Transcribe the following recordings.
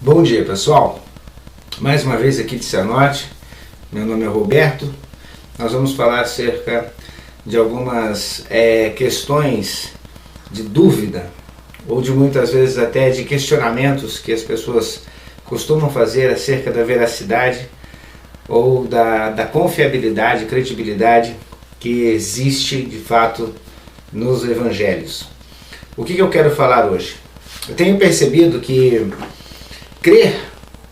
Bom dia, pessoal. Mais uma vez aqui de Cianorte. Meu nome é Roberto. Nós vamos falar acerca de algumas questões de dúvida ou de muitas vezes até de questionamentos que as pessoas costumam fazer acerca da veracidade ou da confiabilidade, credibilidade que existe de fato nos evangelhos. O que eu quero falar hoje? Eu tenho percebido que crer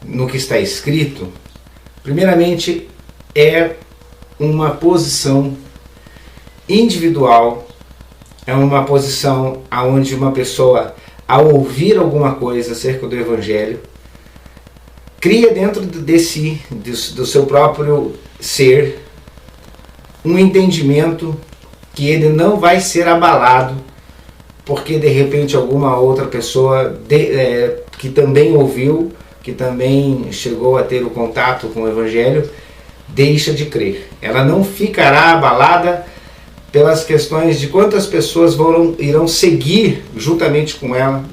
no que está escrito, primeiramente, é uma posição individual, é uma posição onde uma pessoa, ao ouvir alguma coisa acerca do Evangelho, cria dentro de si, do seu próprio ser, um entendimento que ele não vai ser abalado porque de repente alguma outra pessoa que também ouviu, que também chegou a ter o contato com o Evangelho, deixa de crer. Ela não ficará abalada pelas questões de quantas pessoas irão seguir juntamente com ela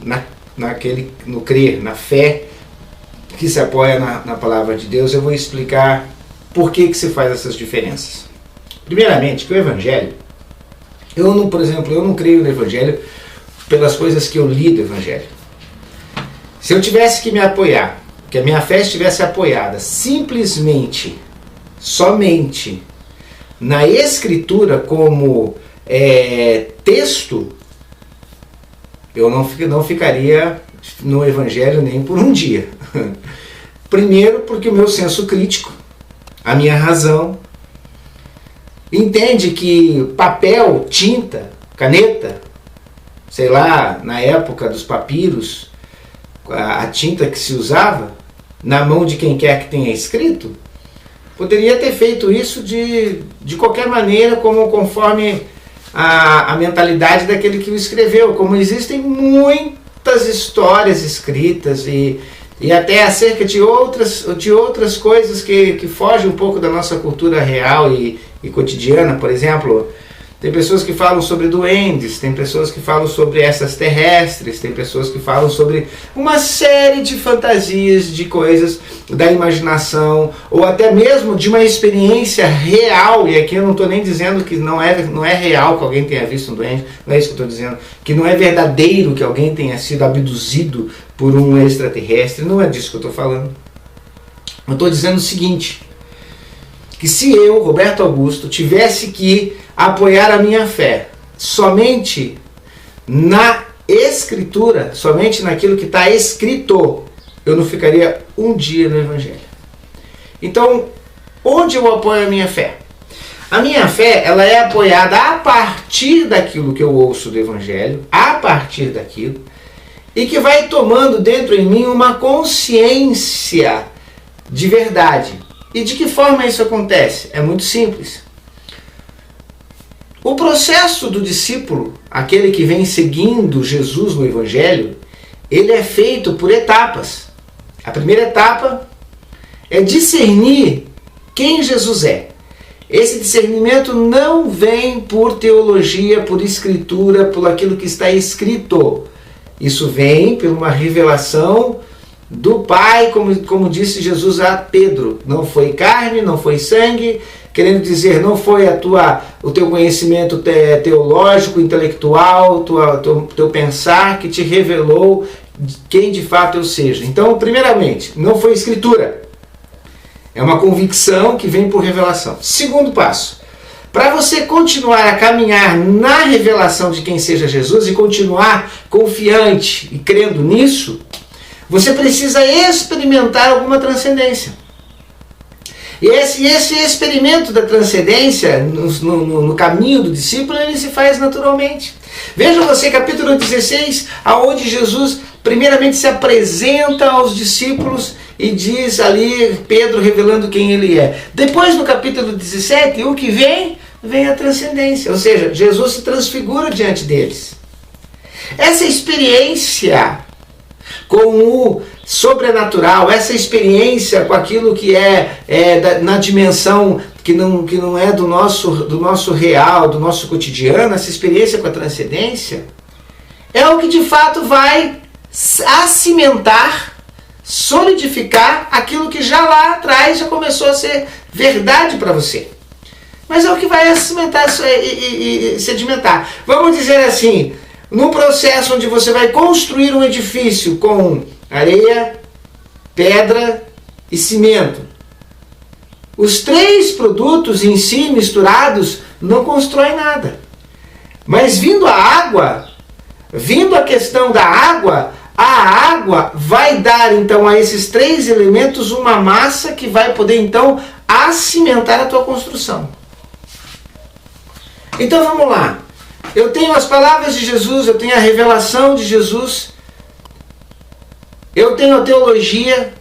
no crer, na fé que se apoia na palavra de Deus. Eu vou explicar por que se faz essas diferenças. Primeiramente, que o Evangelho, por exemplo, eu não creio no Evangelho pelas coisas que eu li do Evangelho. Se eu tivesse que me apoiar, que a minha fé estivesse apoiada simplesmente, somente na Escritura como texto, eu não ficaria no Evangelho nem por um dia. Primeiro, porque o meu senso crítico, a minha razão, entende que papel, tinta, caneta, sei lá, na época dos papiros, a tinta que se usava, na mão de quem quer que tenha escrito, poderia ter feito isso de qualquer maneira, conforme a mentalidade daquele que o escreveu. Como existem muitas histórias escritas e até acerca de outras coisas que fogem um pouco da nossa cultura real e cotidiana. Por exemplo, tem pessoas que falam sobre duendes, tem pessoas que falam sobre extraterrestres, tem pessoas que falam sobre uma série de fantasias, de coisas da imaginação, ou até mesmo de uma experiência real. E aqui eu não estou nem dizendo que não é real que alguém tenha visto um duende, não é isso que eu estou dizendo, que não é verdadeiro que alguém tenha sido abduzido por um extraterrestre, não é disso que eu estou falando. Eu estou dizendo o seguinte, que se eu, Roberto Augusto, tivesse que apoiar a minha fé somente na Escritura, somente naquilo que está escrito, eu não ficaria um dia no Evangelho. Então, onde eu apoio a minha fé? A minha fé, ela é apoiada a partir daquilo que eu ouço do Evangelho, a partir daquilo, e que vai tomando dentro em mim uma consciência de verdade. E de que forma isso acontece? É muito simples. O processo do discípulo, aquele que vem seguindo Jesus no Evangelho, ele é feito por etapas. A primeira etapa é discernir quem Jesus é. Esse discernimento não vem por teologia, por escritura, por aquilo que está escrito. Isso vem por uma revelação do Pai, como disse Jesus a Pedro. Não foi carne, não foi sangue, querendo dizer, não foi o teu conhecimento teológico, intelectual, teu pensar que te revelou quem de fato eu seja. Então, primeiramente, não foi escritura. É uma convicção que vem por revelação. Segundo passo, para você continuar a caminhar na revelação de quem seja Jesus e continuar confiante e crendo nisso, você precisa experimentar alguma transcendência. E esse experimento da transcendência no caminho do discípulo, ele se faz naturalmente. Veja você capítulo 16, aonde Jesus primeiramente se apresenta aos discípulos e diz ali, Pedro revelando quem ele é. Depois no capítulo 17, o que vem a transcendência, ou seja, Jesus se transfigura diante deles. Essa experiência com o sobrenatural, essa experiência com aquilo que na dimensão que não é do nosso real, do nosso cotidiano, essa experiência com a transcendência, é o que de fato vai acimentar solidificar aquilo que já lá atrás já começou a ser verdade para você. Mas é o que vai cimentar e sedimentar. Vamos dizer assim, num processo onde você vai construir um edifício com areia, pedra e cimento. Os três produtos em si misturados não constroem nada. Mas vindo a água, vindo a questão da água, a água vai dar então a esses três elementos uma massa que vai poder então acimentar a tua construção. Então vamos lá. Eu tenho as palavras de Jesus, eu tenho a revelação de Jesus, eu tenho a teologia,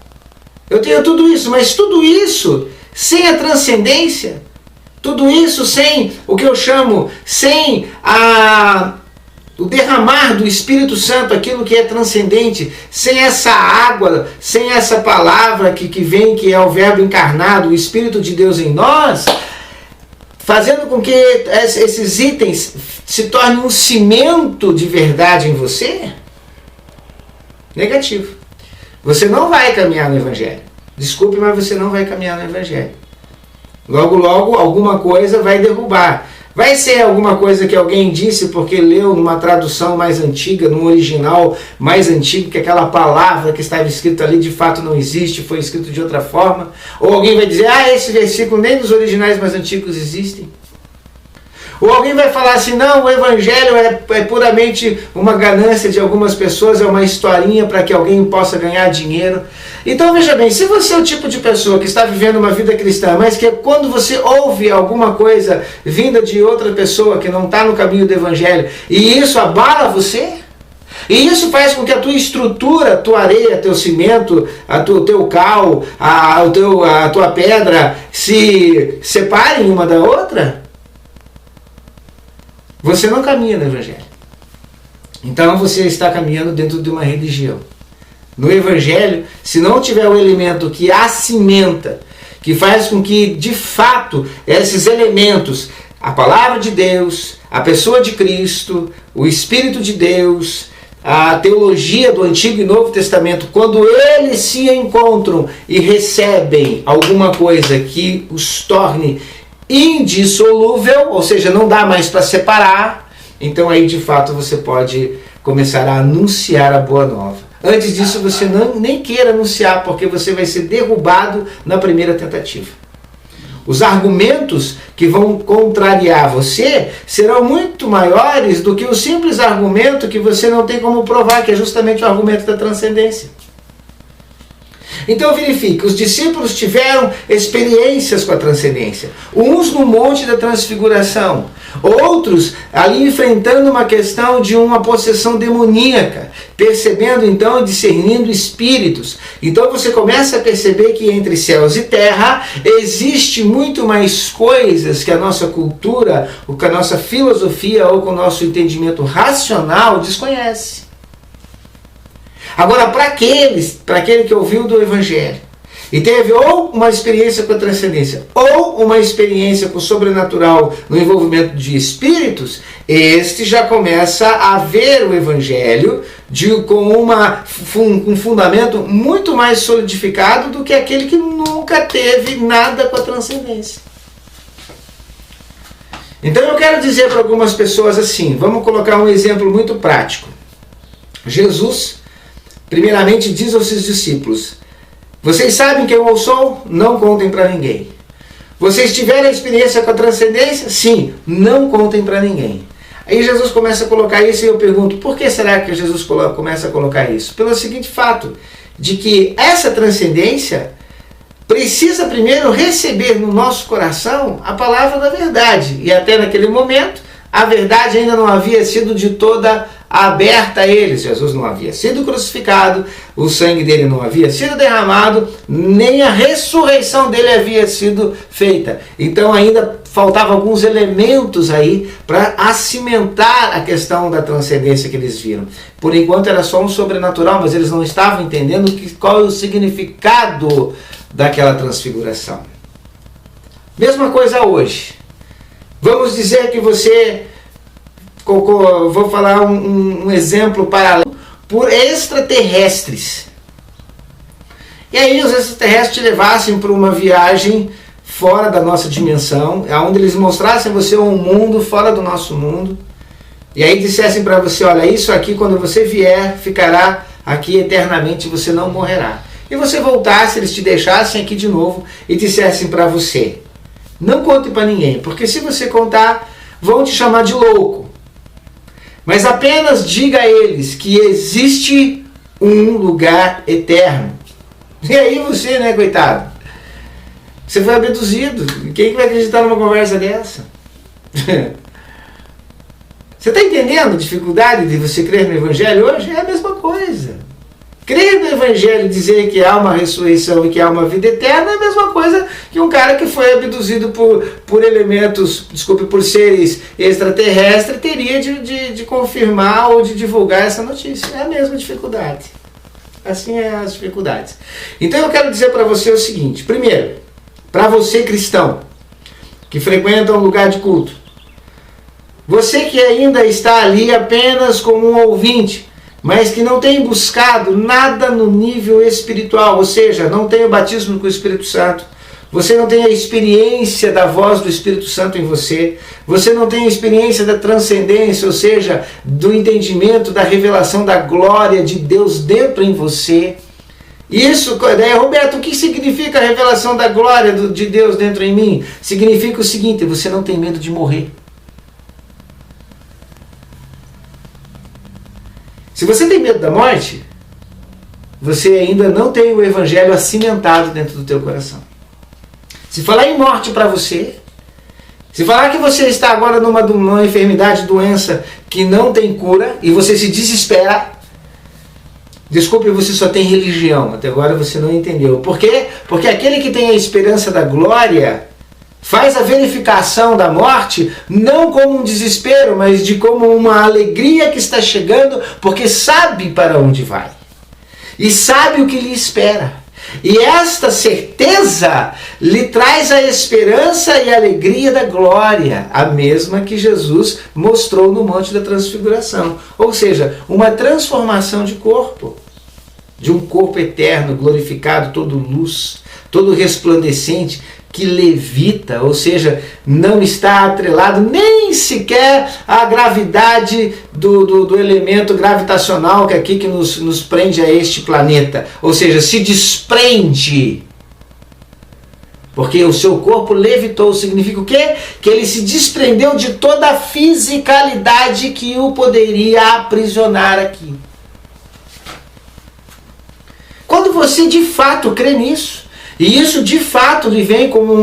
eu tenho tudo isso, mas tudo isso sem a transcendência, tudo isso sem o que eu chamo, sem o derramar do Espírito Santo, aquilo que é transcendente, sem essa água, sem essa palavra que vem, que é o Verbo encarnado, o Espírito de Deus em nós, fazendo com que esses itens se tornem um cimento de verdade em você, negativo. Você não vai caminhar no Evangelho. Desculpe, mas você não vai caminhar no Evangelho. Logo, logo, alguma coisa vai derrubar. Vai ser alguma coisa que alguém disse porque leu numa tradução mais antiga, num original mais antigo, que aquela palavra que estava escrita ali de fato não existe, foi escrito de outra forma. Ou alguém vai dizer, esse versículo nem nos originais mais antigos existem. Ou alguém vai falar assim, não, o Evangelho é puramente uma ganância de algumas pessoas, é uma historinha para que alguém possa ganhar dinheiro. Então veja bem, se você é o tipo de pessoa que está vivendo uma vida cristã, mas que quando você ouve alguma coisa vinda de outra pessoa que não está no caminho do Evangelho, e isso abala você, e isso faz com que a tua estrutura, a tua areia, teu cimento, o teu cal, a tua pedra se separem uma da outra, você não caminha no Evangelho. Então você está caminhando dentro de uma religião. No Evangelho, se não tiver o elemento que acimenta, que faz com que, de fato, esses elementos, a palavra de Deus, a pessoa de Cristo, o Espírito de Deus, a teologia do Antigo e Novo Testamento, quando eles se encontram e recebem alguma coisa que os torne indissolúvel, ou seja, não dá mais para separar, então aí de fato você pode começar a anunciar a boa nova. Antes disso você nem queira anunciar, porque você vai ser derrubado na primeira tentativa. Os argumentos que vão contrariar você serão muito maiores do que o simples argumento que você não tem como provar, que é justamente o argumento da transcendência. Então verifique, os discípulos tiveram experiências com a transcendência. Uns no Monte da Transfiguração, outros ali enfrentando uma questão de uma possessão demoníaca, percebendo então e discernindo espíritos. Então você começa a perceber que entre céus e terra existe muito mais coisas que a nossa cultura, ou que a nossa filosofia ou que o nosso entendimento racional desconhece. Agora, para aquele que ouviu do Evangelho e teve ou uma experiência com a transcendência ou uma experiência com o sobrenatural no envolvimento de espíritos, este já começa a ver o Evangelho com um fundamento muito mais solidificado do que aquele que nunca teve nada com a transcendência. Então eu quero dizer para algumas pessoas assim, vamos colocar um exemplo muito prático. Jesus primeiramente diz aos seus discípulos, vocês sabem quem eu sou? Não contem para ninguém. Vocês tiveram experiência com a transcendência? Sim, não contem para ninguém. Aí Jesus começa a colocar isso e eu pergunto, por que será que Jesus começa a colocar isso? Pelo seguinte fato, de que essa transcendência precisa primeiro receber no nosso coração a palavra da verdade. E até naquele momento, a verdade ainda não havia sido de toda aberta a eles. Jesus não havia sido crucificado, o sangue dele não havia sido derramado, nem a ressurreição dele havia sido feita. Então ainda faltavam alguns elementos aí para acimentar a questão da transcendência que eles viram. Por enquanto era só um sobrenatural, mas eles não estavam entendendo qual é o significado daquela transfiguração. Mesma coisa hoje. Vamos dizer que você, vou falar um exemplo paralelo, por extraterrestres. E aí os extraterrestres te levassem para uma viagem fora da nossa dimensão, onde eles mostrassem a você um mundo fora do nosso mundo, e aí dissessem para você, olha, isso aqui quando você vier, ficará aqui eternamente, você não morrerá. E você voltasse, eles te deixassem aqui de novo e dissessem para você, não conte para ninguém, porque se você contar, vão te chamar de louco. Mas apenas diga a eles que existe um lugar eterno. E aí você, né, coitado? Você foi abduzido. Quem vai acreditar numa conversa dessa? Você está entendendo a dificuldade de você crer no Evangelho hoje? É a mesma coisa. Crer no Evangelho e dizer que há uma ressurreição e que há uma vida eterna é a mesma coisa que um cara que foi abduzido por elementos, por seres extraterrestres, teria de confirmar ou de divulgar essa notícia. É a mesma dificuldade. Assim é as dificuldades. Então eu quero dizer para você o seguinte. Primeiro, para você cristão, que frequenta um lugar de culto, você que ainda está ali apenas como um ouvinte, mas que não tem buscado nada no nível espiritual, ou seja, não tem o batismo com o Espírito Santo, você não tem a experiência da voz do Espírito Santo em você, você não tem a experiência da transcendência, ou seja, do entendimento, da revelação da glória de Deus dentro em você. Isso, Roberto, o que significa a revelação da glória de Deus dentro em mim? Significa o seguinte, você não tem medo de morrer. Se você tem medo da morte, você ainda não tem o Evangelho acimentado dentro do teu coração. Se falar em morte para você, se falar que você está agora numa enfermidade, doença que não tem cura, e você se desespera, desculpe, você só tem religião. Até agora você não entendeu. Por quê? Porque aquele que tem a esperança da glória faz a verificação da morte não como um desespero, mas de como uma alegria que está chegando, porque sabe para onde vai. E sabe o que lhe espera. E esta certeza lhe traz a esperança e a alegria da glória, a mesma que Jesus mostrou no Monte da Transfiguração. Ou seja, uma transformação de corpo. De um corpo eterno, glorificado, todo luz, todo resplandecente, que levita, ou seja, não está atrelado nem sequer à gravidade do elemento gravitacional que aqui que nos prende a este planeta. Ou seja, se desprende. Porque o seu corpo levitou, significa o quê? Que ele se desprendeu de toda a fisicalidade que o poderia aprisionar aqui. Quando você de fato crê nisso, e isso de fato lhe vem como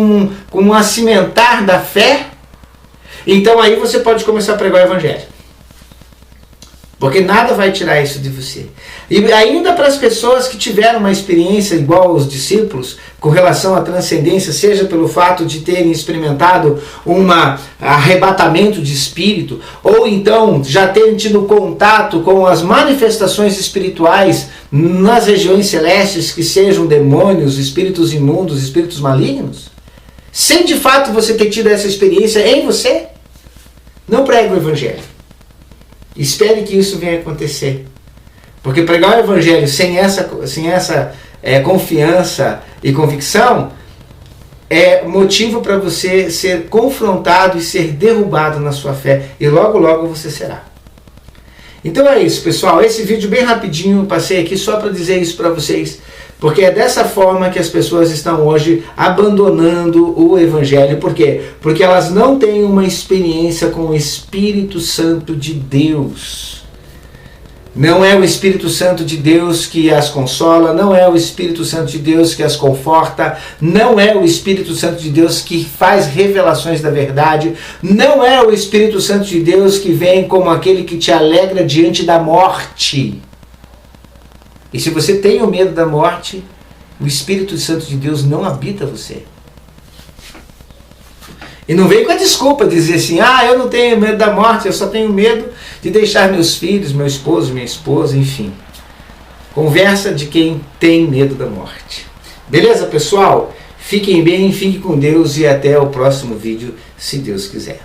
um acimentar da fé, então aí você pode começar a pregar o Evangelho. Porque nada vai tirar isso de você. E ainda para as pessoas que tiveram uma experiência igual aos discípulos, com relação à transcendência, seja pelo fato de terem experimentado um arrebatamento de espírito, ou então já terem tido contato com as manifestações espirituais nas regiões celestes, que sejam demônios, espíritos imundos, espíritos malignos, sem de fato você ter tido essa experiência em você, não pregue o Evangelho. Espere que isso venha acontecer. Porque pregar o Evangelho sem essa confiança e convicção é motivo para você ser confrontado e ser derrubado na sua fé. E logo, logo você será. Então é isso, pessoal. Esse vídeo bem rapidinho, passei aqui só para dizer isso para vocês. Porque é dessa forma que as pessoas estão hoje abandonando o Evangelho. Por quê? Porque elas não têm uma experiência com o Espírito Santo de Deus. Não é o Espírito Santo de Deus que as consola, não é o Espírito Santo de Deus que as conforta, não é o Espírito Santo de Deus que faz revelações da verdade, não é o Espírito Santo de Deus que vem como aquele que te alegra diante da morte. E se você tem o medo da morte, o Espírito Santo de Deus não habita você. E não vem com a desculpa de dizer assim, eu não tenho medo da morte, eu só tenho medo de deixar meus filhos, meu esposo, minha esposa, enfim. Conversa de quem tem medo da morte. Beleza, pessoal? Fiquem bem, fiquem com Deus e até o próximo vídeo, se Deus quiser.